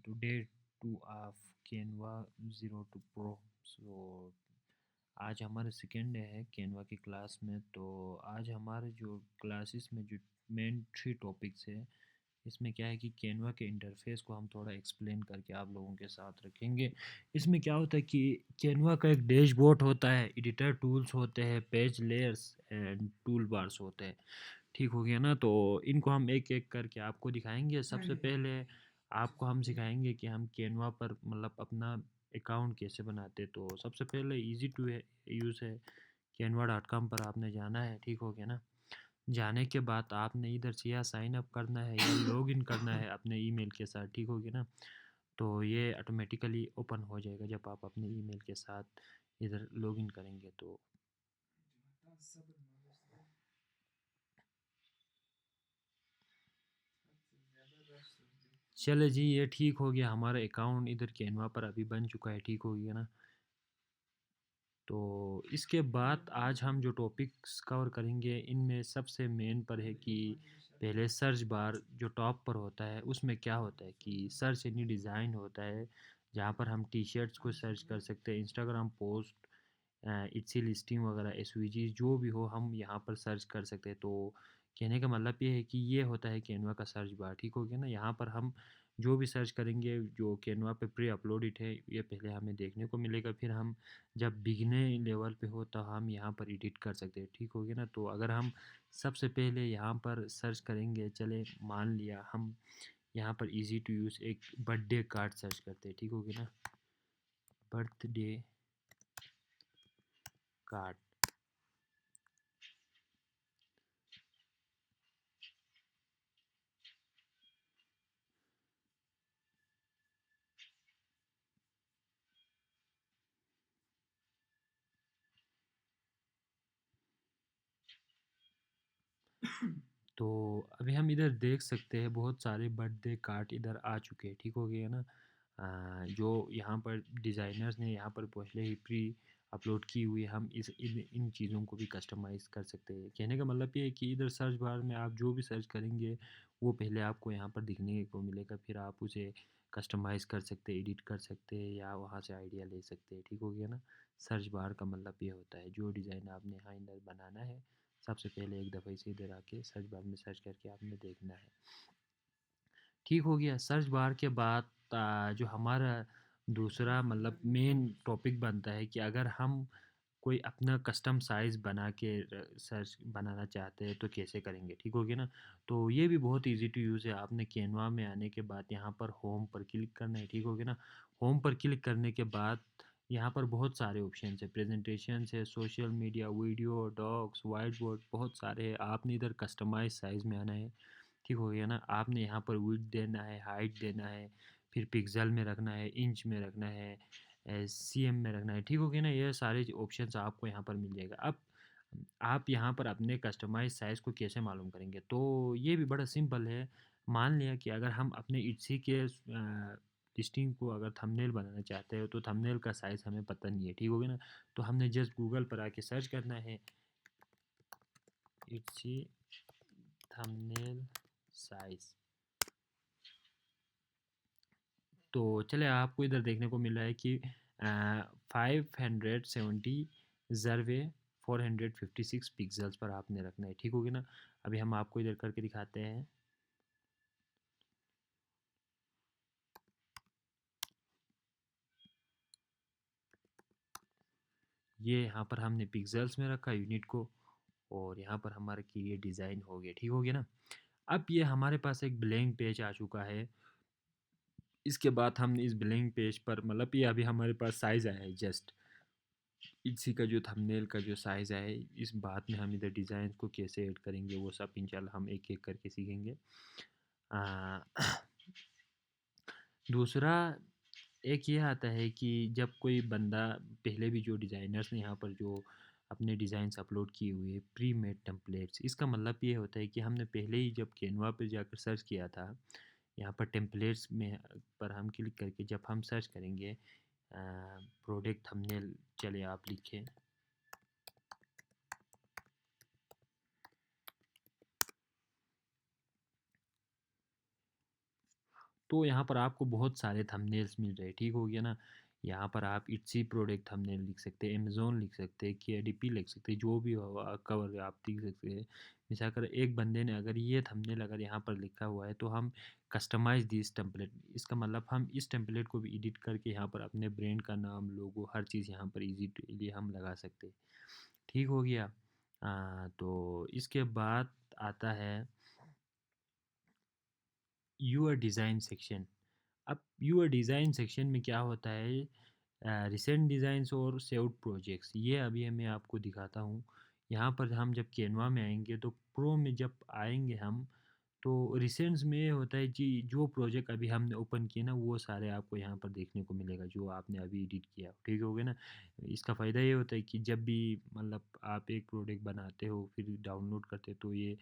to day 2 of Canva 02 Pro। सो आज हमारा second day है कैनवा की क्लास में। तो आज हमारे जो क्लासेस में जो मेन 3 टॉपिक्स है, इसमें क्या है कि कैनवा के इंटरफेस को हम थोड़ा एक्सप्लेन करके आप लोगों के साथ रखेंगे। इसमें क्या होता है कि कैनवा का एक डैशबोर्ड होता है, एडिटर टूल्स होते हैं, page layers and tool bars होते हैं। ठीक हो गया ना? तो इनको हम एक एक करके आपको दिखाएंगे। सबसे पहले आपको हम सिखाएंगे कि हम कैनवा पर मतलब अपना अकाउंट कैसे बनाते। तो सबसे पहले इजी टू यूज़ है, canva.com पर आपने जाना है। ठीक हो गया ना? जाने के बाद आपने इधर से या साइन अप करना है या लॉग इन करना है अपने ईमेल के साथ। ठीक हो गया ना? तो ये ऑटोमेटिकली ओपन हो जाएगा जब आप अपने ईमेल के साथ इधर लॉग इन करेंगे। तो चले जी, ये ठीक हो गया। हमारा अकाउंट इधर कैनवा पर अभी बन चुका है। ठीक हो गया ना? तो इसके बाद आज हम जो टॉपिक्स कवर करेंगे इनमें सबसे मेन पर है कि पहले सर्च बार जो टॉप पर होता है उसमें क्या होता है कि सर्च एनी डिज़ाइन होता है, जहाँ पर हम टी शर्ट्स को सर्च कर सकते हैं, इंस्टाग्राम पोस्ट, इट्सी लिस्टिंग वगैरह, एसवीजी जो भी हो हम यहाँ पर सर्च कर सकते हैं। तो कहने का मतलब ये है कि ये होता है कैनवा का सर्च बार। ठीक हो गया ना? यहाँ पर हम जो भी सर्च करेंगे जो कैनवा पे प्री अपलोडेड है ये पहले हमें देखने को मिलेगा। फिर हम जब बिगने लेवल पे हो तो हम यहाँ पर एडिट कर सकते हैं। ठीक हो गया ना? तो अगर हम सबसे पहले यहाँ पर सर्च करेंगे, चले मान लिया हम यहाँ पर इजी टू यूज़ एक बर्थडे कार्ड सर्च करते हैं। ठीक हो गया ना? Birthday card. तो अभी हम इधर देख सकते हैं बहुत सारे बर्थडे कार्ड इधर आ चुके हैं। ठीक हो गया ना? जो यहाँ पर डिज़ाइनर्स ने यहाँ पर पहले ही प्री अपलोड की हुई है। हम इन चीज़ों को भी कस्टमाइज़ कर सकते हैं। कहने का मतलब ये है कि इधर सर्च बार में आप जो भी सर्च करेंगे वो पहले आपको यहाँ पर दिखने को मिलेगा। फिर आप उसे कस्टमाइज़ कर सकते हैं, एडिट कर सकते हैं या वहाँ से आइडिया ले सकते हैं। ठीक हो गया ना? सर्च बार का मतलब ये होता है जो डिज़ाइन आपने यहाँ इधर बनाना है, सबसे पहले एक दफ़ा इसे इधर आके सर्च बार में सर्च करके आपने देखना है। ठीक हो गया? सर्च बार के बाद जो हमारा दूसरा मतलब मेन टॉपिक बनता है कि अगर हम कोई अपना कस्टम साइज़ बना के सर्च बनाना चाहते हैं तो कैसे करेंगे। ठीक हो गया ना? तो ये भी बहुत इजी टू यूज़ है। आपने कैनवा में आने के बाद यहाँ पर होम पर क्लिक करना है। ठीक हो गया ना? होम पर क्लिक करने के बाद यहाँ पर बहुत सारे ऑप्शन है, प्रेजेंटेशन है, social media, video, docs, white board, बहुत सारे हैं। आपने इधर कस्टमाइज साइज़ में आना है। ठीक हो गया ना? आपने यहाँ पर विड्थ देना है, हाइट देना है, फिर पिक्सल में रखना है, इंच में रखना है, सीएम में रखना है। ठीक हो गया ना? ये सारे ऑप्शंस आपको यहाँ पर मिल जाएगा। अब आप यहाँ पर अपने कस्टमाइज साइज़ को कैसे मालूम करेंगे? तो ये भी बड़ा सिंपल है। मान लिया कि अगर हम अपने इट्सी के लिस्टिंग को अगर थंबनेल बनाना चाहते हो तो थंबनेल का साइज़ हमें पता नहीं है। ठीक हो गया ना? तो हमने जस्ट गूगल पर आके सर्च करना है इट्सी थंबनेल साइज़। तो चले आपको इधर देखने को मिल रहा है कि 570 ज़रवे 456 पिक्सल्स पर आपने रखना है। ठीक हो गया ना? अभी हम आपको इधर करके दिखाते हैं। ये यहाँ पर हमने पिक्सल्स में रखा यूनिट को और यहाँ पर हमारा कि ये डिज़ाइन हो गया। ठीक हो गया ना? अब ये हमारे पास एक ब्लैंक पेज आ चुका है। इसके बाद हमने इस ब्लैंक पेज पर मतलब ये अभी हमारे पास साइज़ आया है जस्ट इसी का जो थंबनेल का जो साइज़ है। इस बात में हम इधर डिज़ाइन को कैसे ऐड करेंगे वो सब इंशाल्लाह हम एक एक करके सीखेंगे। आ, दूसरा एक ये आता है कि जब कोई बंदा पहले भी जो डिज़ाइनर्स ने यहाँ पर जो अपने डिज़ाइंस अपलोड किए हुए हैं प्री मेड टेम्पलेट्स, इसका मतलब ये होता है कि हमने पहले ही जब कैनवा पे जाकर सर्च किया था, यहाँ पर टेम्पलेट्स में पर हम क्लिक करके जब हम सर्च करेंगे प्रोडक्ट थंबनेल, चलिए आप लिखें तो यहाँ पर आपको बहुत सारे थंबनेल्स मिल रहे हैं, ठीक हो गया ना। यहाँ पर आप इट्सी प्रोडक्ट थंबनेल लिख सकते हैं, अमेज़न लिख सकते हैं, केडीपी लिख सकते हैं, जो भी हो कवर आप लिख सकते हैं। मिसाल कर एक बंदे ने अगर ये थंबनेल अगर यहाँ पर लिखा हुआ है तो हम कस्टमाइज़ दिस टेम्पलेट, इसका मतलब हम इस टेम्पलेट को भी एडिट करके यहाँ पर अपने ब्रांड का नाम, लोगो, हर चीज़ यहाँ पर ईज़िली हम लगा सकते हैं। ठीक हो गया। तो इसके बाद आता है यूआर डिज़ाइन सेक्शन। अब यूआर डिज़ाइन सेक्शन में क्या होता है, रिसेंट डिज़ाइंस और सेव्ड प्रोजेक्ट्स, ये अभी मैं आपको दिखाता हूँ। यहाँ पर हम जब कैनवा में आएंगे तो प्रो में जब आएंगे हम, तो रिसेंट्स में ये होता है कि जो प्रोजेक्ट अभी हमने ओपन किए ना वो सारे आपको यहाँ पर देखने को मिलेगा, जो आपने अभी एडिट किया, ठीक हो गया ना। इसका फ़ायदा ये होता है कि जब भी मतलब आप एक प्रोडक्ट बनाते हो फिर डाउनलोड करते हो तो ये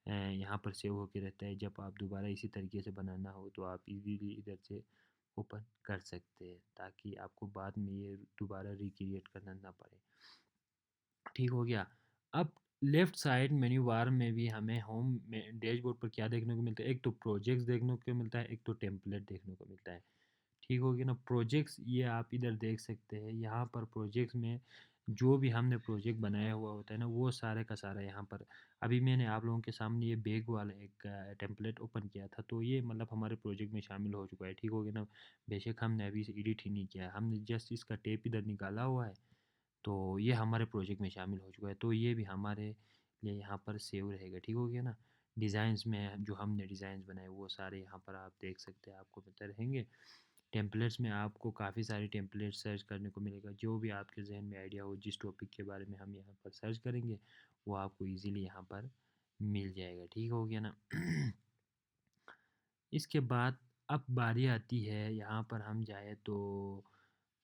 यहाँ पर सेव होके रहता है। जब आप दोबारा इसी तरीके से बनाना हो तो आप इजीली इधर से ओपन कर सकते हैं, ताकि आपको बाद में ये दोबारा रिक्रिएट करना ना पड़े। ठीक हो गया। अब लेफ़्ट साइड मेन्यू बार में भी हमें होम में डैशबोर्ड पर क्या देखने को मिलता है, एक तो प्रोजेक्ट्स देखने को मिलता है, एक तो टेम्पलेट देखने को मिलता है। ठीक हो गया ना। प्रोजेक्ट्स ये आप इधर देख सकते हैं, यहाँ पर प्रोजेक्ट्स में जो भी हमने प्रोजेक्ट बनाया हुआ होता है ना वो सारे का सारा यहाँ पर, अभी मैंने आप लोगों के सामने ये बैग वाला एक टेम्पलेट ओपन किया था, तो ये मतलब हमारे प्रोजेक्ट में शामिल हो चुका है, ठीक हो गया ना। बेशक हमने अभी इसे एडिट ही नहीं किया है, हमने जस्ट इसका टेप इधर निकाला हुआ है, तो ये हमारे प्रोजेक्ट में शामिल हो चुका है, तो ये भी हमारे लिए यहाँ पर सेव रहेगा, ठीक हो गया ना। डिज़ाइंस में जो हमने डिज़ाइंस बनाए वो सारे यहाँ पर आप देख सकते हैं, आपको मिलते रहेंगे। टेम्पलेट्स में आपको काफ़ी सारे टेम्पलेट्स सर्च करने को मिलेगा, जो भी आपके जहन में आइडिया हो, जिस टॉपिक के बारे में हम यहाँ पर सर्च करेंगे वो आपको इजीली यहाँ पर मिल जाएगा, ठीक हो गया ना। इसके बाद अब बारी आती है, यहाँ पर हम जाए तो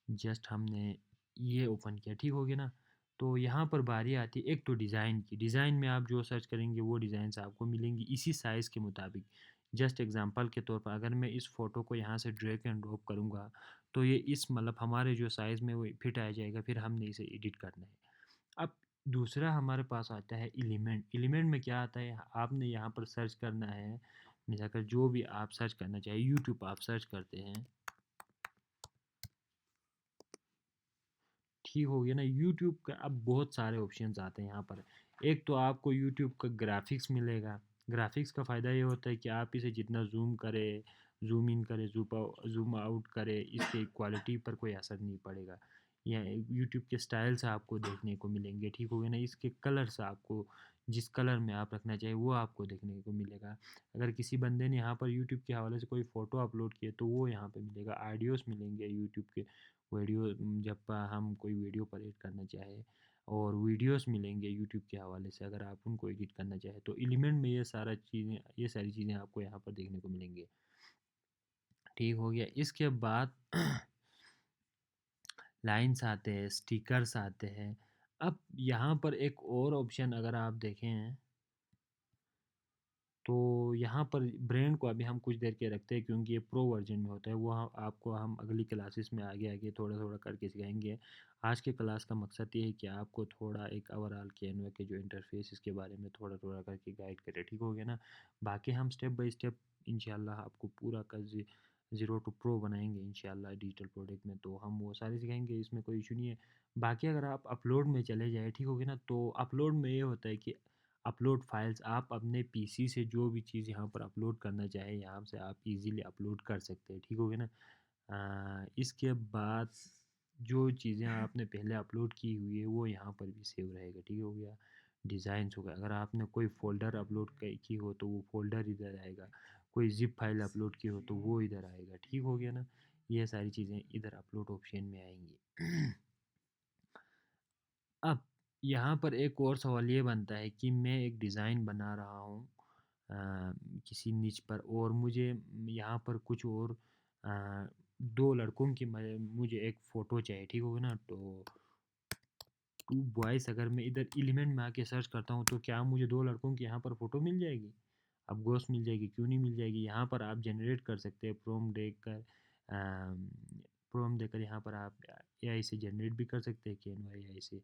जस्ट हमने ये ओपन किया, ठीक हो गया ना। तो यहाँ पर बारी आती है एक तो डिज़ाइन की, डिज़ाइन में आप जो सर्च करेंगे वो डिज़ाइंस आपको मिलेंगी इसी साइज़ के मुताबिक। जस्ट एग्जांपल के तौर पर अगर मैं इस फ़ोटो को यहाँ से ड्रैग एंड ड्रॉप करूँगा तो ये इस मतलब हमारे जो साइज़ में वो फिट आ जाएगा, फिर हमने इसे एडिट करना है। अब दूसरा हमारे पास आता है एलिमेंट। एलिमेंट में क्या आता है, आपने यहाँ पर सर्च करना है, मिला कर जो भी आप सर्च करना चाहिए, यूट्यूब आप सर्च करते हैं, ठीक हो गया ना। यूट्यूब का अब बहुत सारे ऑप्शंस आते हैं यहाँ पर। एक तो आपको यूट्यूब का ग्राफिक्स मिलेगा। ग्राफिक्स का फ़ायदा ये होता है कि आप इसे जितना ज़ूम करें, ज़ूम इन करें, ज़ूम आउट करें, इसके क्वालिटी पर कोई असर नहीं पड़ेगा। या यूट्यूब के स्टाइल्स आपको देखने को मिलेंगे, ठीक हो गया ना। इसके कलर्स आपको जिस कलर में आप रखना चाहिए वो आपको देखने को मिलेगा। अगर किसी बंदे ने यहाँ पर यूट्यूब के हवाले से कोई फ़ोटो अपलोड किया तो वो यहाँ पे मिलेगा। ऑडियोज़ मिलेंगे यूट्यूब के, वीडियो जब हम कोई वीडियो पर एडिट करना चाहे, और वीडियोस मिलेंगे यूट्यूब के हवाले से अगर आप उनको एडिट करना चाहें, तो एलिमेंट में ये सारी चीज़ें आपको यहाँ पर देखने को मिलेंगे, ठीक हो गया। इसके बाद लाइन्स आते हैं, स्टिकर्स आते हैं। अब यहाँ पर एक और ऑप्शन अगर आप देखें तो यहाँ पर ब्रांड को अभी हम कुछ देर के रखते हैं क्योंकि ये प्रो वर्जन में होता है, वो आपको हम अगली क्लासेस में आगे आगे थोड़ा थोड़ा करके सिखाएंगे। आज के क्लास का मकसद ये है कि आपको थोड़ा एक ओवरऑल कैनवा के जो इंटरफेस इसके बारे में थोड़ा थोड़ा करके गाइड करें, ठीक हो गया ना। बाकी हम स्टेप बाय स्टेप इंशाल्लाह आपको पूरा का ज़ीरो टू प्रो बनाएंगे इंशाल्लाह डिजिटल प्रोडक्ट में, तो हम वो सारे सिखाएंगे, इसमें कोई इशू नहीं है। बाकी अगर आप अपलोड में चले जाए, ठीक हो गया ना, तो अपलोड में ये होता है कि अपलोड फाइल्स आप अपने पीसी से जो भी चीज़ यहाँ पर अपलोड करना चाहें यहाँ से आप इजीली अपलोड कर सकते हैं, ठीक हो गया ना। इसके बाद जो चीज़ें आपने पहले अपलोड की हुई है वो यहाँ पर भी सेव रहेगा, ठीक हो गया। डिज़ाइंस हो गया, अगर आपने कोई फ़ोल्डर अपलोड की हो तो वो फ़ोल्डर इधर आएगा, कोई ज़िप फाइल अपलोड की हो तो वो इधर आएगा, ठीक हो गया ना। ये सारी चीज़ें इधर अपलोड ऑप्शन में आएंगी। अब यहाँ पर एक और सवाल ये बनता है कि मैं एक डिज़ाइन बना रहा हूँ किसी निच पर, और मुझे यहाँ पर कुछ और अ, दो लड़कों की मुझे एक फ़ोटो चाहिए, ठीक होगा ना। तो टू बॉयज़ अगर मैं इधर एलिमेंट में आके सर्च करता हूँ तो क्या मुझे दो लड़कों की यहाँ पर फ़ोटो मिल जाएगी? अब गोश्त मिल जाएगी, क्यों नहीं मिल जाएगी। यहाँ पर आप जनरेट कर सकते हैं प्रॉम्प्ट देकर यहाँ पर आप एआई से जनरेट भी कर सकते हैं, कैनवा एआई से।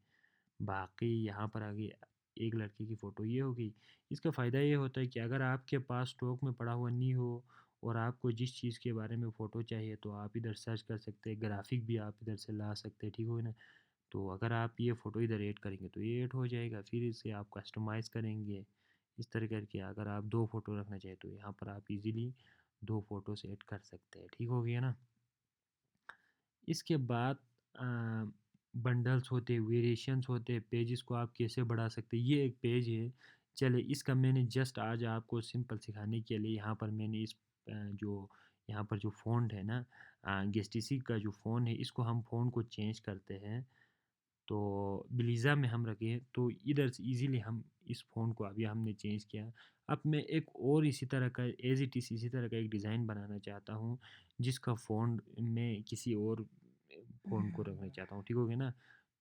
बाकी यहाँ पर आगे एक लड़के की फ़ोटो ये होगी। इसका फ़ायदा ये होता है कि अगर आपके पास स्टॉक में पड़ा हुआ नहीं हो और आपको जिस चीज़ के बारे में फ़ोटो चाहिए तो आप इधर सर्च कर सकते हैं, ग्राफ़िक भी आप इधर से ला सकते हैं, ठीक हो ना? तो अगर आप ये फ़ोटो इधर ऐड करेंगे तो ये ऐड हो जाएगा, फिर इसे आप कस्टमाइज़ करेंगे, इस तरह करके अगर आप 2 फ़ोटो रखना चाहें तो यहाँ पर आप इज़िली 2 फ़ोटोज़ ऐड कर सकते हैं, ठीक हो गया ना? इसके बाद बंडल्स होते हैं, वेरिएशंस होते हैं, पेजेस को आप कैसे बढ़ा सकते हैं। ये एक पेज है, चलिए इसका मैंने जस्ट आज आपको सिंपल सिखाने के लिए यहाँ पर मैंने जो यहाँ पर जो फ़ॉन्ट है ना, गेस्टिसी का जो फ़ॉन्ट है, इसको हम फ़ॉन्ट को चेंज करते हैं। तो ब्लीज़ा में हम रखे हैं, तो इधर से इजीली हम इस फ़ॉन्ट को अभी हमने चेंज किया। अब मैं एक और इसी तरह का एज़ इट इज़ इसी तरह का एक डिज़ाइन बनाना चाहता हूँ, जिसका फ़ॉन्ट मैं किसी और फ़ॉन्ट को रखना चाहता हूँ, ठीक हो गया ना?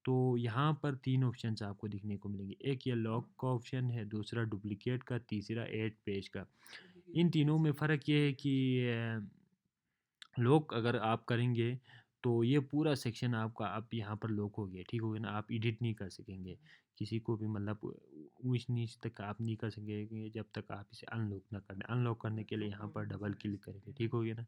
तो यहाँ पर 3 ऑप्शंस आपको दिखने को मिलेंगे। एक ये लॉक का ऑप्शन है, दूसरा डुप्लिकेट का, तीसरा ऐड पेज का। इन तीनों में फ़र्क ये है कि लॉक अगर आप करेंगे तो ये पूरा सेक्शन आपका अब यहाँ पर लॉक हो गया, ठीक हो गया ना? आप एडिट नहीं कर सकेंगे। किसी को भी मतलब ऊँच-नीच तक आप नहीं कर सकेंगे जब तक आप इसे अनलॉक ना कर दें। अनलॉक करने के लिए यहाँ पर डबल क्लिक करेंगे, ठीक हो गया ना?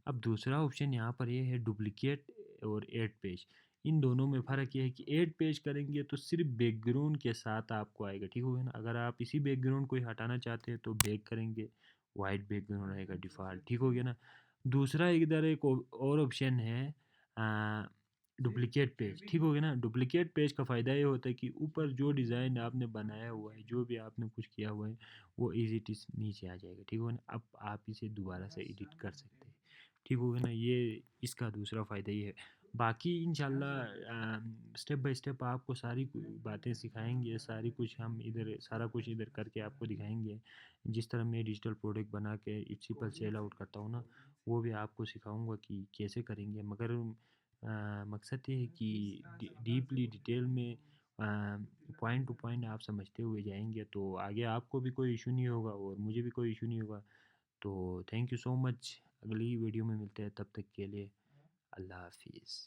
अब दूसरा ऑप्शन यहाँ पर ये है डुप्लिकेट और ऐड पेज। इन दोनों में फ़र्क ये है कि ऐड पेज करेंगे तो सिर्फ़ बैकग्राउंड के साथ आपको आएगा, ठीक हो गया ना? अगर आप इसी बैकग्राउंड को ही हटाना चाहते हैं तो बैक करेंगे, व्हाइट बैकग्राउंड रहेगा डिफ़ॉल्ट, ठीक हो गया ना? दूसरा इधर एक और ऑप्शन है डुप्लिकेट पेज, ठीक हो गया ना? डुप्लिकेट पेज का फ़ायदा ये होता है कि ऊपर जो डिज़ाइन आपने बनाया हुआ है, जो भी आपने कुछ किया हुआ है, वो एज़ इट इज़ नीचे आ जाएगा, ठीक हो गया ना? अब आप इसे दोबारा से एडिट कर सकते हैं, ठीक हो गया ना? ये इसका दूसरा फ़ायदा ये है। बाकी इंशाल्लाह स्टेप बाय स्टेप आपको सारी बातें सिखाएँगे, सारी कुछ हम इधर सारा कुछ इधर करके आपको दिखाएँगे। जिस तरह मैं डिजिटल प्रोडक्ट बना के इसी पर सेल आउट करता हूँ ना, वो भी आपको सिखाऊँगा कि कैसे करेंगे, मगर मकसद ये है कि डीपली डिटेल में पॉइंट टू पॉइंट आप समझते हुए जाएंगे तो आगे आपको भी कोई इशू नहीं होगा और मुझे भी कोई इशू नहीं होगा। तो थैंक यू सो मच, अगली वीडियो में मिलते हैं, तब तक के लिए अल्लाह हाफिज़।